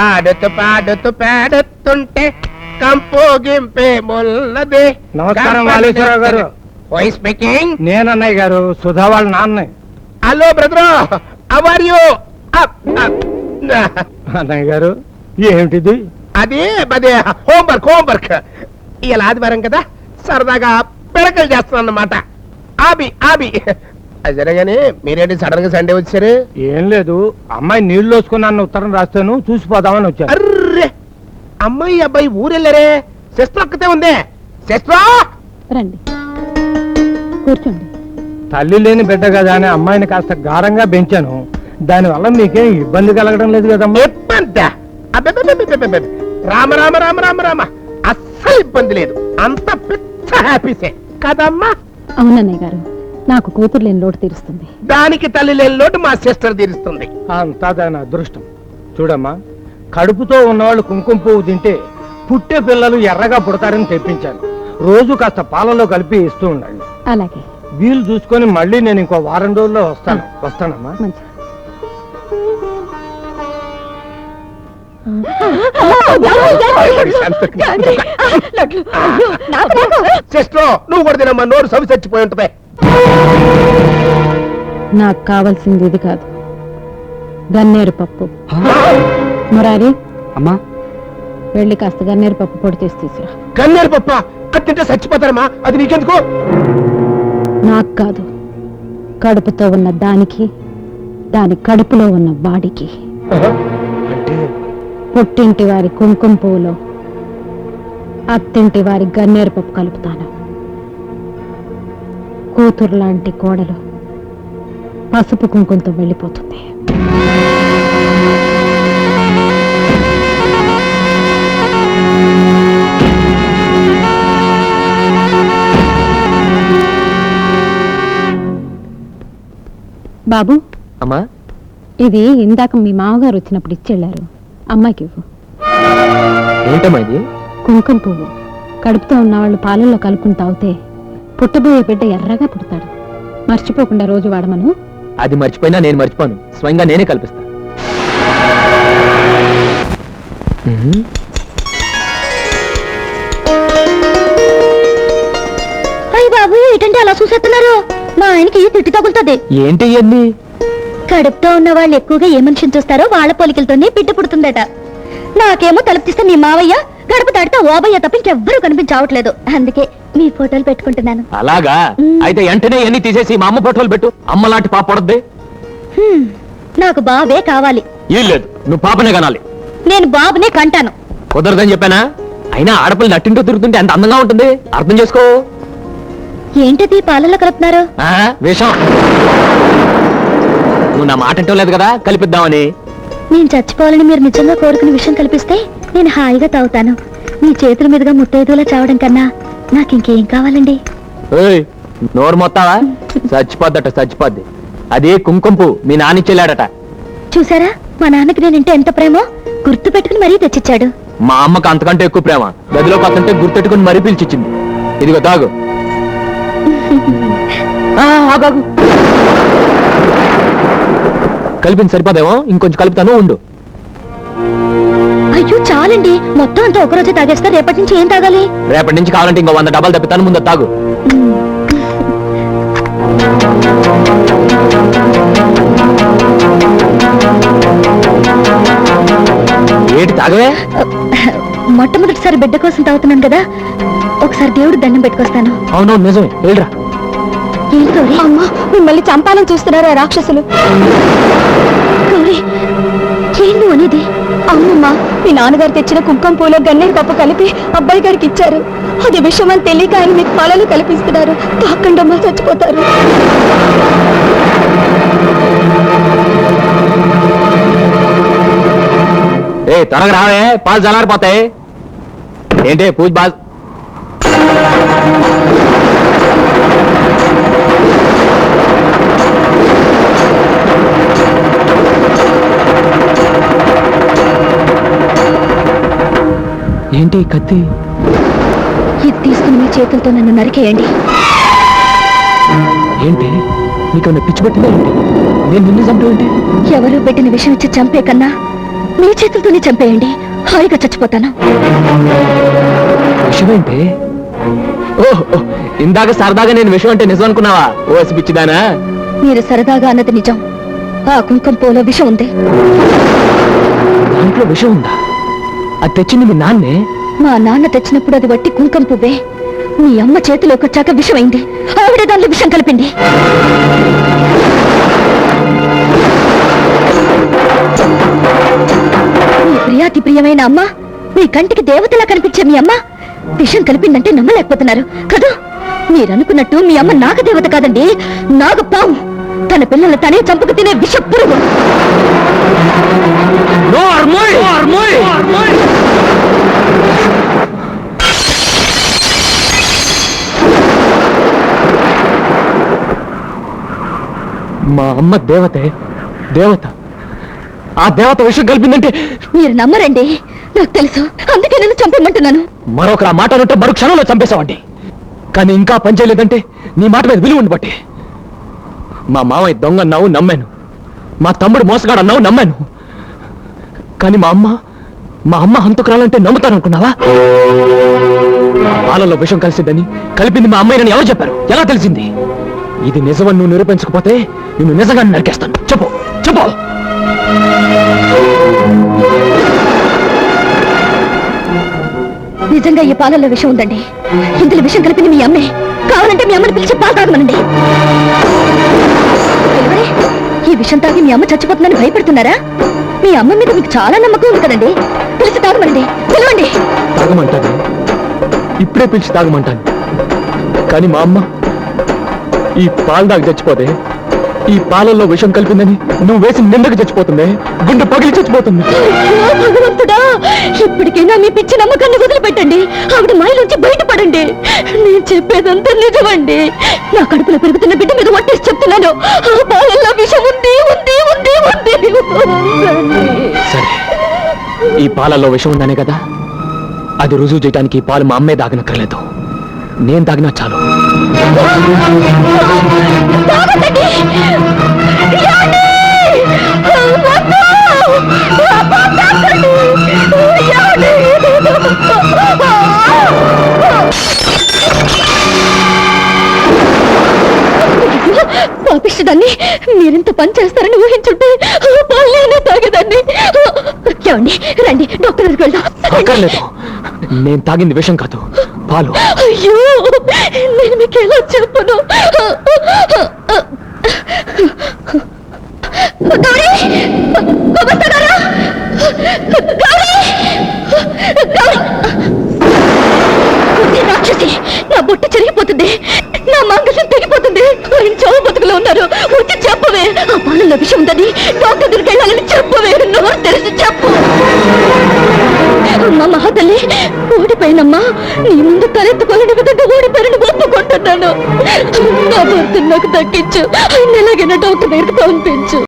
ఆడుతూ పాడుతూ పాడుతుంటే కంపు గింపే మొల్లదే. నమస్కారం వాలేశ్వరరావు గారు. Voice speaking. నేను అన్నయ్య గారు, సుధా వాళ్ళ నాన్న. Hello brother, how are you? అన్నయ్య గారు ఏమిటిది? అదే హోంవర్క్. ఇలా ఆదివారం కదా, సరదాగా పిడకలు చేస్తాను అన్నమాట. ఆబి అది జరగానే మీరేంటి సడన్ గా సండే వచ్చారు? ఏం లేదు, అమ్మాయి నీళ్లు వేసుకున్నాను ఉత్తరం రాస్తాను చూసిపోదామని వచ్చాను. అర్రే, అమ్మాయి అబ్బాయి ఊరెళ్ళారే. సిస్టర్ ఒక్కతే ఉందే. సిస్టర్ రండి కూర్చోండి. తల్లి లేని బిడ్డ కదా అని అమ్మాయిని కాస్త గారంగా పెంచాను. దానివల్ల మీకేం ఇబ్బంది కలగడం లేదు కదమ్మా? ఇబ్బంది? రామ రామ రామ రామ రామ, అస్సలు ఇబ్బంది లేదు. అంత పిచ్చ హ్యాపీసే కదమ్మా? అవునన్నయ్య గారు, నాకు కూతురు లేని లోటు తీరుస్తుంది. దానికి తల్లి లేని లోటు మా సిస్టర్ తీరుస్తుంది. అంతా దాని అదృష్టం. చూడమ్మా, కడుపుతో ఉన్నవాళ్ళు కుంకుమ పువ్వు తింటే పుట్టే పిల్లలు ఎర్రగా పుడతారని తెప్పించాను. రోజు కాస్త పాలలో కలిపి ఇస్తూ ఉండండి. అలాగే. వీలు చూసుకొని మళ్ళీ నేను ఇంకో వారం రోజుల్లో వస్తానమ్మా. సిస్టర్, నువ్వు కూడా తినమ్మా, నోరు సవి చచ్చిపోయి ఉంటుంది. నాకు కావాల్సింది ఇది కాదు, గన్నేరు పప్పు. మురారి, అమ్మా వెళ్ళి కాస్త గన్నేరు పప్పు పొడి చేసి తీసురా. గన్నేరు పప్ప? అది తింటే చచ్చిపోతారమ్మా. అది నీకెందుకు? నాకు కాదు, కడుపుతో ఉన్న దానికి, దాని కడుపులో ఉన్న వాడికి. పుట్టింటి వారి కుంకుమ పువ్వులో అత్తింటి వారి గన్నేరు పప్పు కలుపుతాను. కూతురు లాంటి కోడలు పసుపు కుంకుమతో వెళ్ళిపోతుంది. బాబు, అమ్మా, ఇది ఇందాక మీ మామగారు వచ్చినప్పుడు ఇచ్చెళ్ళారు. అమ్మాయికి ఇవ్వు. ఏంటమ్మా ఇది? కుంకుమ పువ్వు. కడుపుతో ఉన్నవాళ్ళు పాలల్లో కలుపుకుని తాగితే పుట్టబోయే బిడ్డ ఎర్రగా పుడతాడు. మర్చిపోకుండా రోజు వాడమను. అది మర్చిపోయినా నేను మర్చిపోను, స్వయంగా నేనే కల్పిస్తా. అయ్య బాబు, ఏంటంటే అలా చూసేస్తున్నారు? మా ఆయనకి తిట్టి తగులుతుంది. ఏంటి ఇవన్నీ? కడుపుతో ఉన్న వాళ్ళు ఎక్కువగా ఏ మనిషిని చూస్తారో వాళ్ళ పోలికలతోనే బిడ్డ పుడుతుందట. నాకేమో తలుపుతీస్తే మీ మావయ్య, గడప దాటితే ఓబయ్య తప్ప ఇంకెవ్వరూ కనిపించవట్లేదు. అందుకే మీ ఫోటోలు పెట్టుకుంటున్నాను. అలాగా? అయితే వెంటనే ఎన్ని తీసేసి మా అమ్మ ఫోటోలు పెట్టు. అమ్మ లాంటి పాప పడద్ది. నాకు బాబే కావాలి. ఏం లేదు, నువ్వు పాపనే కనాలి. నేను బాబునే కంటాను. కుదరదని చెప్పానా? అయినా ఆడపిల్ల నట్టింటూ తిరుగుతుంటే ఎంత అందంగా ఉంటుంది, అర్థం చేసుకో. ఏంటది పాలల్లో కలుపుతున్నారు? విషం. నువ్వు నా మాట అంటూ లేదు కదా కలిపిద్దామని. నేను చచ్చిపోవాలని మీరు నిజంగా కోరుకునే విషయం కల్పిస్తే నేను హాయిగా తాగుతాను. మీ చేతుల మీదుగా ముత్తైదులా చావడం కన్నా నాకు ఇంకేం కావాలండి? నోరు మొత్తావా? చచ్చిపోద్ది. అది కుంకుంపు మీ నాన్న చెల్లాడట. చూసారా, మా నాన్నకి నేనంటే ఎంత ప్రేమో గుర్తు పెట్టుకుని మరీ తెచ్చిచ్చాడు. మా అమ్మకు అంతకంటే ఎక్కువ ప్రేమ. గదిలో పక్కంటే గుర్తెట్టుకుని మరీ పిలిచిచ్చింది. ఇదిగో తాగు. కలిపింది సరిపోదేమో, ఇంకొంచెం కలుపుతాను, ఉండు. అయ్యో చాలండి, మొత్తం అంతా ఒకరోజే తాగేస్తా. రేపటి నుంచి ఏం తాగాలి? రేపటి నుంచి కావాలంటే ఇంకో 100 డబ్బాలు తప్పితాను, ముందు తాగు. ఏంటి తాగవే? మొట్టమొదటిసారి బిడ్డ కోసం తాగుతున్నాను కదా, ఒకసారి దేవుడు దండం పెట్టుకొస్తాను. అవునవును, నిజమే. వెళ్ళరా. అమ్మా, మిమ్మల్ని చంపాలని చూస్తున్నారా రాక్షసులు? ఏం నువ్వు అనేది? అమ్మమ్మ, మీ నాన్నగారు తెచ్చిన కుంకుమ పూలో గన్నేరు పప్పు కలిపి అబ్బాయి గారికి ఇచ్చారు. అది విషయం అని తెలియక ఆయన మీకు పాలలో కల్పిస్తున్నారు. తాకండమ్మా, చచ్చిపోతారు. త్వరగా రావే, పాలు చల్లారిపోతాయి. ఏంటి పూజ బాజ్? ఏంటి కత్తి? ఇది తీసుకుని మీ చేతులతో నన్ను నరికేయండి. ఏంటి నీకు పిచ్చి పెట్టిందా ఏంటి? నేను నిన్ను చంపేంటి? ఎవరు పెట్టిన విషయం ఇచ్చి చంపే కన్నా మీ చేతులతోనే చంపేయండి, హాయిగా చచ్చిపోతాను. విషమేంటి? ఓ ఇందాక సరదాగా నేను విషయం అంటే నిజం అనుకున్నావా? ఓసి పిచ్చిదానా? మీరు సరదాగా అన్నది నిజం. ఆ కుంకుమ పూలో విషం ఉంది. దాంట్లో విషం ఉందా? అది తెచ్చింది మీ నాన్నే? మా నాన్న తెచ్చినప్పుడు అది వట్టి కుంకుమ పువ్వే. మీ అమ్మ చేతిలోకి వచ్చాక విషమైంది. ఆవిడ దానిలో విషం కలిపింది. మీ ప్రియాతి ప్రియమైన అమ్మ, మీ కంటికి దేవతలా కనిపించే మీ అమ్మ విషం కలిపిందంటే నమ్మలేకపోతున్నారు కదా? మీరనుకున్నట్టు మీ అమ్మ నాగదేవత కాదండి, నాగపాము. తన పిల్లలు తనే చంపుకు తినే విష పురుగు. మా అమ్మ దేవతే, దేవత. ఆ దేవత విషయం కలిపిందంటే మీరు నమ్మరండి, నాకు తెలుసు. అందుకే నేను చంపమంటున్నాను. మరొకరు ఆ మాట అంటే మరో క్షణంలో చంపేశావండి. కానీ ఇంకా పని చేయలేదంటే నీ మాట మీద విలువ ఉండబట్టి. మా మామయ్య దొంగ అన్నావు, నమ్మాను. మా తమ్ముడు మోసగాడు అన్నావు, నమ్మాను. కానీ మా అమ్మ హంతకురాలంటే నమ్ముతాననుకున్నావా? పాలలో విషం కలిసిందని, కలిపింది మా అమ్మాయినని ఎవరు చెప్పారు? ఎలా తెలిసింది? ఇది నిజమని నువ్వు నిరూపించకపోతే నిన్ను నిజంగా నరికేస్తాను. చెప్పు చెప్పు. నిజంగా ఈ పాలల్లో విషం ఉందండి. ఇందులో విషం కలిపింది మీ అమ్మే. కావాలంటే మీ అమ్మని పిలిచి పాలు తాగమనండి. ఎవరే? ఈ విషం తాగి మీ అమ్మ చచ్చిపోతుందని భయపడుతున్నారా? మీ అమ్మ మీద మీకు చాలా నమ్మకం ఉంది కదండి. పిలిచి తాగమనండి, పిలవండి. తాగమంటాను, ఇప్పుడే పిలిచి తాగమంటాను. కానీ మా అమ్మ ఈ పాలు దాకా చచ్చిపోతే, ఈ పాలల్లో విషం కలిపిందని నువ్వు వేసి నిందకు చచ్చిపోతుంది, గుండె పగిలి చచ్చిపోతుంది. అయ్యో భగవంతుడా, ఇప్పటికైనా మీ పిచ్చి నమ్మకాన్ని వదిలిపెట్టండి. ఆవిడ మాయలోంచి బయటపడండి. నేను చెప్పేదంతా నిజమండి. నా కడుపులో పెరుగుతున్న బిడ్డ మీద ఒట్టేసి చెప్తున్నాను. ఆ పాలల్లో విషం ఉంది, ఉంది, ఉంది, ఉంది. సరే, ఈ పాలల్లో విషం ఉందనే కదా అది రుజువు చేయడానికి ఈ పాలు మా అమ్మే దాగనక్కర్లేదు, నేను తాగినా చాలు. తాగొద్దండి. ఏమండి? వద్దు. తాగొద్దండి. ఏమండి? పాపిష్టదాన్ని, మీరింత పని చేస్తారని ఊహించుంటే పాలనే తాగేదాన్ని. ఏమండి, రండి డాక్టర్ దగ్గరికి వెళ్దాం. అక్కర్లేదు, నేను తాగింది విషం కాదు, పాలు. అయ్యో, నేను మీకు ఎలా చెప్పను? గౌరీ! వస్తున్నారా? గౌరీ! గౌరీ! ఉంది రాక్షసి, నా బొట్టు చెరిగిపోతుంది, నా మంగళం తెగిపోతుంది. ఆయన చావు బతుకులో ఉన్నారు. వచ్చి చెప్పవే, ఆ పాలల్లో విషయం ఉందని డాక్టర్ దగ్గరికి వెళ్ళాలని చెప్పవే. నోరు తెరిచి చెప్పు. అమ్మా మహాతల్లి, ఓడిపోయినమ్మా. నీ ముందు తలెత్తుకోలేని విధంగా ఓడిపోయిన ఒప్పుకుంటున్నాను. నా భర్త నాకు దక్కించు. ఆయన ఎలాగైనా డాక్టర్ దగ్గరికి పంపించు.